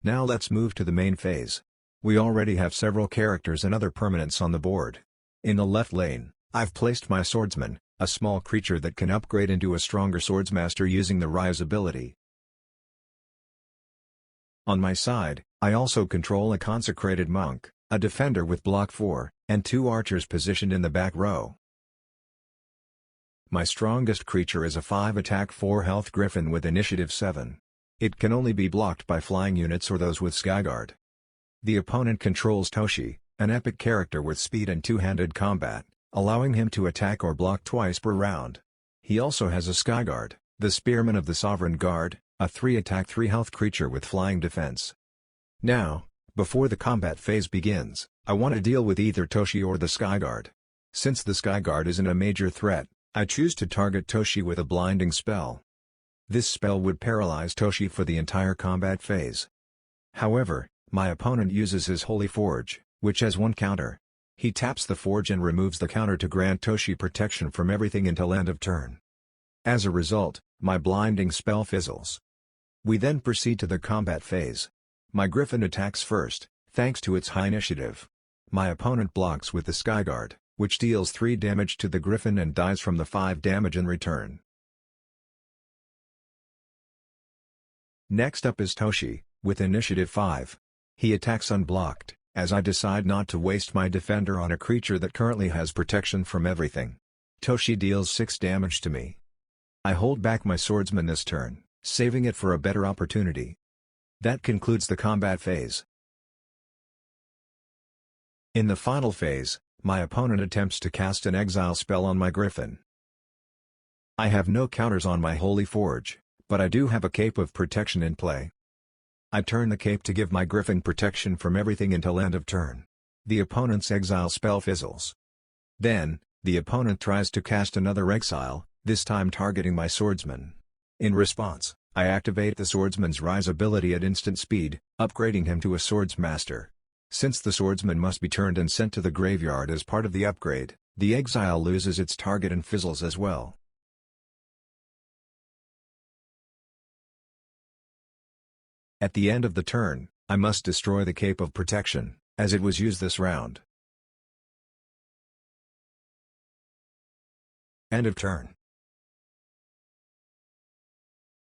Now let's move to the main phase. We already have several characters and other permanents on the board. In the left lane, I've placed my swordsman, a small creature that can upgrade into a stronger swordsmaster using the Rise ability. On my side, I also control a consecrated monk, a defender with block 4, and 2 archers positioned in the back row. My strongest creature is a 5 attack 4 health griffin with initiative 7. It can only be blocked by flying units or those with Skyguard. The opponent controls Toshi, an epic character with speed and two-handed combat, allowing him to attack or block twice per round. He also has a Skyguard, the Spearman of the Sovereign Guard, a 3 attack 3 health creature with flying defense. Now, before the combat phase begins, I want to deal with either Toshi or the Skyguard. Since the Skyguard isn't a major threat, I choose to target Toshi with a blinding spell. This spell would paralyze Toshi for the entire combat phase. However, my opponent uses his Holy Forge, which has 1 counter. He taps the forge and removes the counter to grant Toshi protection from everything until end of turn. As a result, my blinding spell fizzles. We then proceed to the combat phase. My Griffin attacks first, thanks to its high initiative. My opponent blocks with the Skyguard, which deals 3 damage to the Griffin and dies from the 5 damage in return. Next up is Toshi, with initiative 5. He attacks unblocked, as I decide not to waste my defender on a creature that currently has protection from everything. Toshi deals 6 damage to me. I hold back my swordsman this turn, saving it for a better opportunity. That concludes the combat phase. In the final phase, my opponent attempts to cast an exile spell on my Griffin. I have no counters on my Holy Forge, but I do have a Cape of Protection in play. I turn the cape to give my Griffin protection from everything until end of turn. The opponent's exile spell fizzles. Then, the opponent tries to cast another exile, this time targeting my swordsman. In response, I activate the swordsman's Rise ability at instant speed, upgrading him to a swordsmaster. Since the swordsman must be turned and sent to the graveyard as part of the upgrade, the exile loses its target and fizzles as well. At the end of the turn, I must destroy the Cape of Protection, as it was used this round. End of turn.